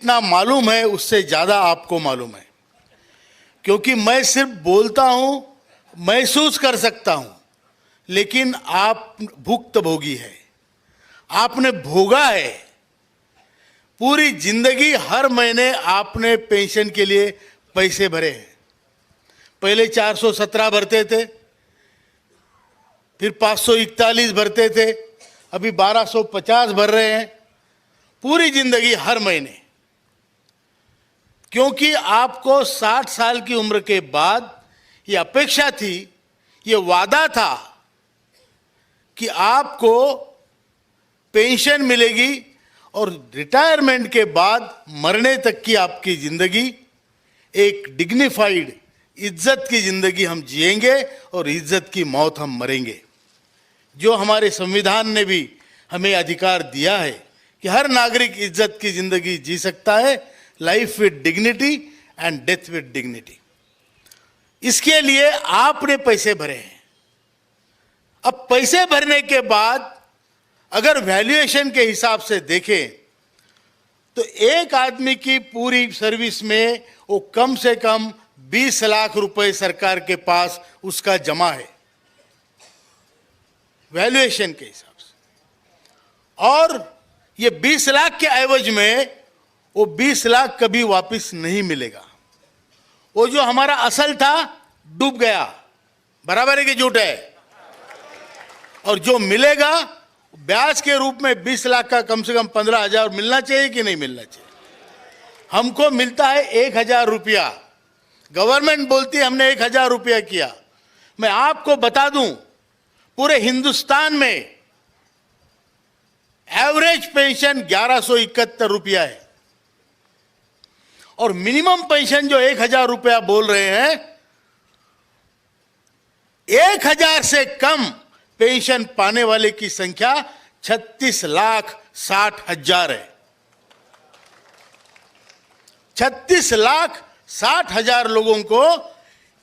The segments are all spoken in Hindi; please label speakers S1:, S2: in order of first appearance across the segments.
S1: जितना मालूम है उससे ज़्यादा आपको मालूम है, क्योंकि मैं सिर्फ बोलता हूँ, महसूस कर सकता हूँ, लेकिन आप भुक्तभोगी है, आपने भोगा है। पूरी जिंदगी हर महीने आपने पेंशन के लिए पैसे भरे हैं। पहले 417 भरते थे, फिर 541 भरते थे, अभी 1250 भर रहे हैं, पूरी जिंदगी हर महीने। क्योंकि आपको 60 साल की उम्र के बाद ये अपेक्षा थी, ये वादा था कि आपको पेंशन मिलेगी और रिटायरमेंट के बाद मरने तक की आपकी जिंदगी एक डिग्निफाइड, इज्जत की जिंदगी हम जिएंगे और इज्जत की मौत हम मरेंगे। जो हमारे संविधान ने भी हमें अधिकार दिया है कि हर नागरिक इज्जत की जिंदगी जी सकता है, life with dignity and death with dignity. इसके लिए आपने पैसे भरे हैं। अब पैसे भरने के बाद अगर वैल्यूएशन के हिसाब से देखें तो एक आदमी की पूरी सर्विस में वो कम से कम 20 लाख रुपए सरकार के पास उसका जमा है, वैल्यूएशन के हिसाब से। और ये 20 लाख के एवज में वो 20 लाख कभी वापस नहीं मिलेगा। वो जो हमारा असल था डूब गया, बराबर है कि झूठ है? और जो मिलेगा ब्याज के रूप में 20 लाख का कम से कम 15,000 मिलना चाहिए कि नहीं मिलना चाहिए? हमको मिलता है 1,000 रुपया। गवर्नमेंट बोलती है हमने 1,000 रुपया किया। मैं आपको बता दूं, पूरे हिंदुस्तान में एवरेज पेंशन 1171 रुपया है और मिनिमम पेंशन जो 1,000 रुपया बोल रहे हैं, 1,000 से कम पेंशन पाने वाले की संख्या 36,60,000 है। 36,60,000 लोगों को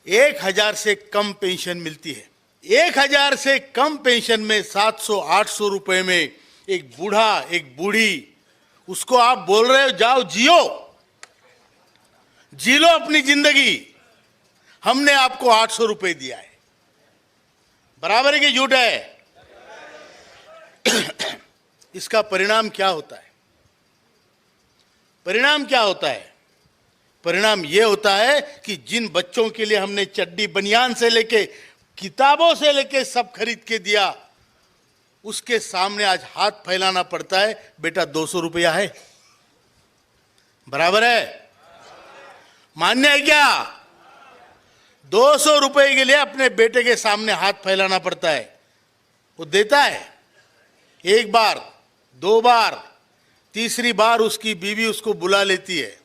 S1: 1,000 से कम पेंशन मिलती है। 1,000 से कम पेंशन में 700-800 रुपए में एक बूढ़ा, एक बूढ़ी, उसको आप बोल रहे हो जाओ जियो, जी लो अपनी जिंदगी। हमने आपको 800 रुपए दिया है, बराबर है कि झूठ है? इसका परिणाम क्या होता है? परिणाम क्या होता है? परिणाम यह होता है कि जिन बच्चों के लिए हमने चड्डी बनियान से लेके, किताबों से लेके सब खरीद के दिया, उसके सामने आज हाथ फैलाना पड़ता है, बेटा 200 रुपया है, बराबर है? मान्य है क्या? 200 रुपए के लिए अपने बेटे के सामने हाथ फैलाना पड़ता है। वो देता है एक बार, दो बार, तीसरी बार उसकी बीवी उसको बुला लेती है,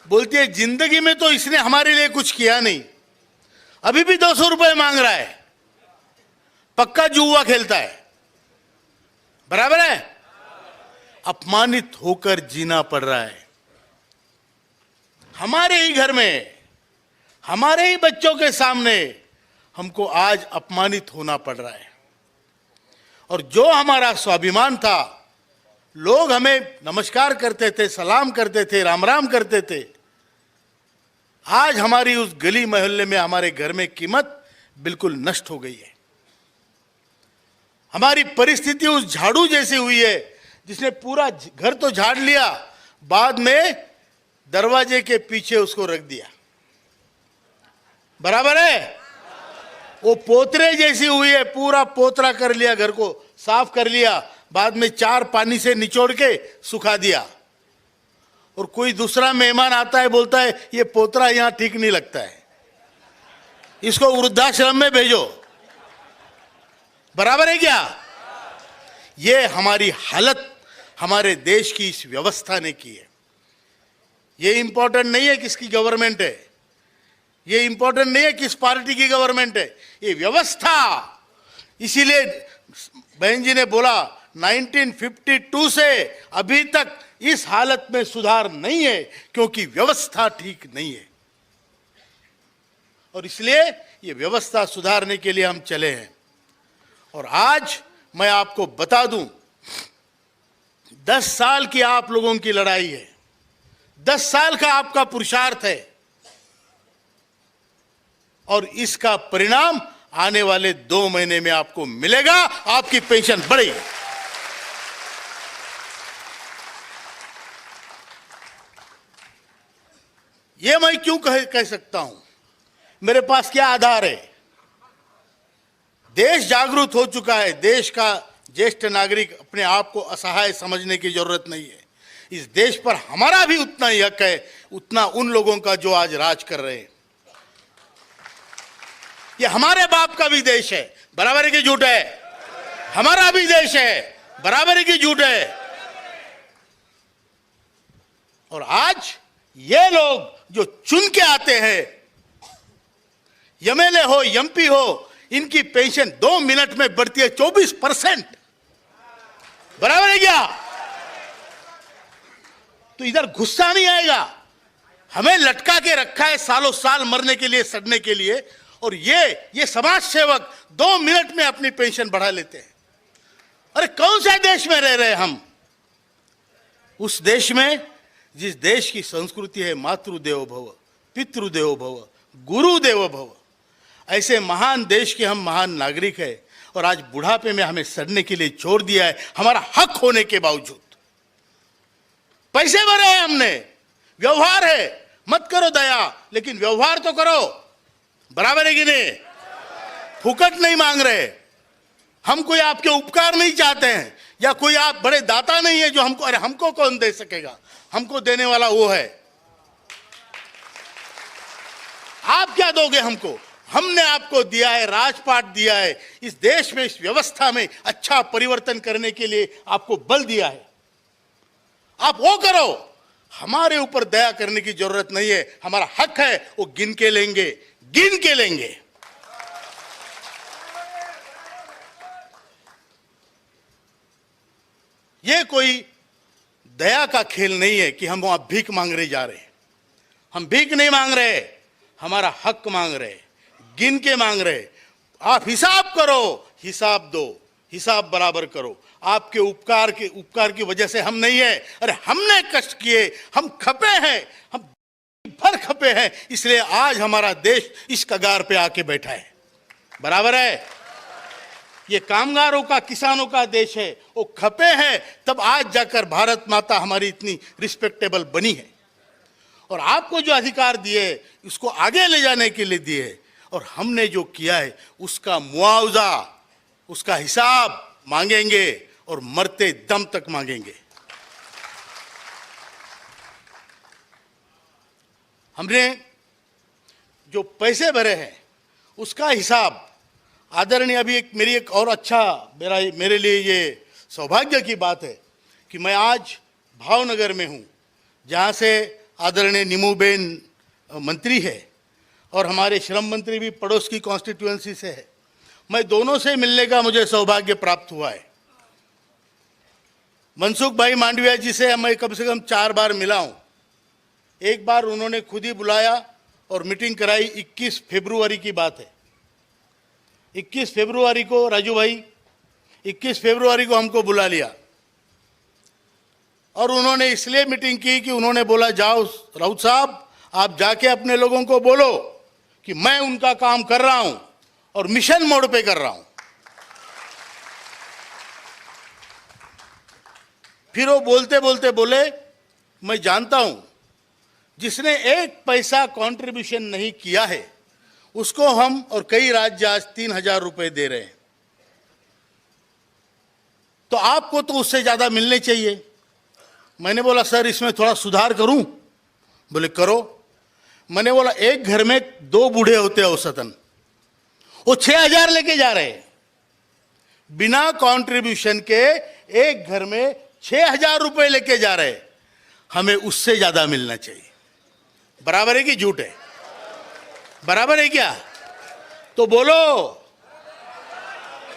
S1: बोलती है जिंदगी में तो इसने हमारे लिए कुछ किया नहीं, अभी भी 200 रुपए मांग रहा है, पक्का जुआ खेलता है, बराबर है? अपमानित होकर जीना पड़ रहा है। हमारे ही घर में, हमारे ही बच्चों के सामने हमको आज अपमानित होना पड़ रहा है। और जो हमारा स्वाभिमान था, लोग हमें नमस्कार करते थे, सलाम करते थे, राम राम करते थे, आज हमारी उस गली मोहल्ले में, हमारे घर में कीमत बिल्कुल नष्ट हो गई है। हमारी परिस्थिति उस झाड़ू जैसी हुई है जिसने पूरा घर तो झाड़ लिया, बाद में दरवाजे के पीछे उसको रख दिया, बराबर है? वो पोतरे जैसी हुई है, पूरा पोतरा कर लिया, घर को साफ कर लिया, बाद में 4 पानी से निचोड़ के सुखा दिया। और कोई दूसरा मेहमान आता है, बोलता है ये पोतरा यहां ठीक नहीं लगता है, इसको वृद्धाश्रम में भेजो, बराबर है क्या? ये हमारी हालत हमारे देश की इस व्यवस्था ने की है। ये इंपॉर्टेंट नहीं है किसकी गवर्नमेंट है, ये इंपॉर्टेंट नहीं है किस पार्टी की गवर्नमेंट है, ये व्यवस्था। इसीलिए बहन जी ने बोला 1952 से अभी तक इस हालत में सुधार नहीं है, क्योंकि व्यवस्था ठीक नहीं है। और इसलिए ये व्यवस्था सुधारने के लिए हम चले हैं। और आज मैं आपको बता दूं, 10 साल की आप लोगों की लड़ाई है, 10 साल का आपका पुरुषार्थ है, और इसका परिणाम आने वाले 2 महीने में आपको मिलेगा। आपकी पेंशन बढ़ेगी। यह मैं क्यों कह सकता हूं? मेरे पास क्या आधार है? देश जागरूक हो चुका है। देश का ज्येष्ठ नागरिक अपने आप को असहाय समझने की जरूरत नहीं है। इस देश पर हमारा भी उतना ही हक है, उतना उन लोगों का जो आज राज कर रहे हैं। ये हमारे बाप का भी देश है, बराबर की झूठ है। हमारा भी देश है, बराबर की झूठ है। और आज ये लोग जो चुन के आते हैं, एमएलए हो, एमपी हो, इनकी पेंशन 2 मिनट में बढ़ती है 24%। बराबर है क्या? तो इधर गुस्सा नहीं आएगा? हमें लटका के रखा है सालों साल मरने के लिए, सड़ने के लिए, और ये समाज सेवक 2 मिनट में अपनी पेंशन बढ़ा लेते हैं। अरे कौन सा देश में रह रहे हम? उस देश में जिस देश की संस्कृति है मातृदेवो भव, पितृदेवो भव, गुरुदेवो भव, ऐसे महान देश के हम महान नागरिक हैं, और आज बुढ़ापे में हमें सड़ने के लिए छोड़ दिया है, हमारा हक होने के बावजूद। पैसे भरे हैं हमने, व्यवहार है, मत करो दया, लेकिन व्यवहार तो करो। बराबर है कि नहीं? फुकट नहीं मांग रहे हम, कोई आपके उपकार नहीं चाहते हैं, या कोई आप बड़े दाता नहीं है जो हमको, अरे हमको कौन दे सकेगा? हमको देने वाला वो है। आप क्या दोगे हमको? हमने आपको दिया है, राजपाट दिया है, इस देश में, इस व्यवस्था में अच्छा परिवर्तन करने के लिए आपको बल दिया है। आप वो करो, हमारे ऊपर दया करने की जरूरत नहीं है। हमारा हक है, वो गिन के लेंगे, गिन के लेंगे। ये कोई दया का खेल नहीं है कि हम वहां भीख मांगने जा रहे हैं। हम भीख नहीं मांग रहे, हमारा हक मांग रहे, गिन के मांग रहे। आप हिसाब करो, हिसाब दो, हिसाब बराबर करो। आपके उपकार की वजह से हम नहीं है, अरे हमने कष्ट किए, हम खपे हैं, हम भर खपे हैं, इसलिए आज हमारा देश इस कगार पे आके बैठा है। बराबर है? ये कामगारों का, किसानों का देश है, वो खपे हैं, तब आज जाकर भारत माता हमारी इतनी रिस्पेक्टेबल बनी है। और आपको जो अधिकार दिए, उसको आगे ले जाने के लिए दिए, और हमने जो किया है उसका मुआवजा, उसका हिसाब मांगेंगे, और मरते दम तक मांगेंगे। हमने जो पैसे भरे हैं उसका हिसाब आदरणीय, अभी मेरी एक और अच्छा, मेरे लिए ये सौभाग्य की बात है कि मैं आज भावनगर में हूँ, जहाँ से आदरणीय नीमूबेन मंत्री है, और हमारे श्रम मंत्री भी पड़ोस की कॉन्स्टिट्यूएंसी से है। मैं दोनों से मिलने का मुझे सौभाग्य प्राप्त हुआ है। मनसुख भाई मांडविया जी से मैं कम से कम 4 बार मिला हूँ। एक बार उन्होंने खुद ही बुलाया और मीटिंग कराई। 21 फरवरी की बात है। 21 फरवरी को राजू भाई, 21 फरवरी को हमको बुला लिया, और उन्होंने इसलिए मीटिंग की कि उन्होंने बोला, जाओ राउत साहब, आप जाके अपने लोगों को बोलो कि मैं उनका काम कर रहा हूं और मिशन मोड पे कर रहा हूं। फिर वो बोलते बोलते बोले, मैं जानता हूं जिसने 1 पैसा कंट्रीब्यूशन नहीं किया है उसको हम और कई राज्य आज 3,000 रुपए दे रहे हैं, तो आपको तो उससे ज्यादा मिलने चाहिए। मैंने बोला, सर इसमें थोड़ा सुधार करूं? बोले करो। मैंने बोला, एक घर में 2 बूढ़े होते हैं औसतन, वो 6,000 लेके जा रहे हैं बिना कंट्रीब्यूशन के। एक घर में 6,000 रुपए लेके जा रहे हैं, हमें उससे ज्यादा मिलना चाहिए। बराबर है कि झूठ है? बराबर है क्या? तो बोलो,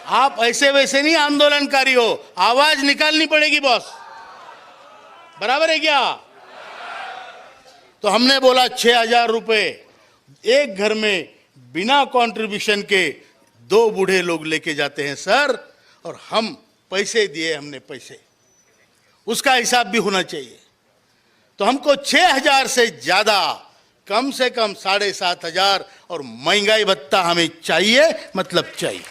S1: आप ऐसे वैसे नहीं आंदोलनकारी हो, आवाज निकालनी पड़ेगी बॉस। बराबर है क्या? तो हमने बोला 6,000 रुपए एक घर में बिना कंट्रीब्यूशन के 2 बूढ़े लोग लेके जाते हैं सर, और हम पैसे दिए, हमने पैसे, उसका हिसाब भी होना चाहिए। तो हमको 6,000 से ज़्यादा, कम से कम 7,500 और महंगाई भत्ता हमें चाहिए, मतलब चाहिए।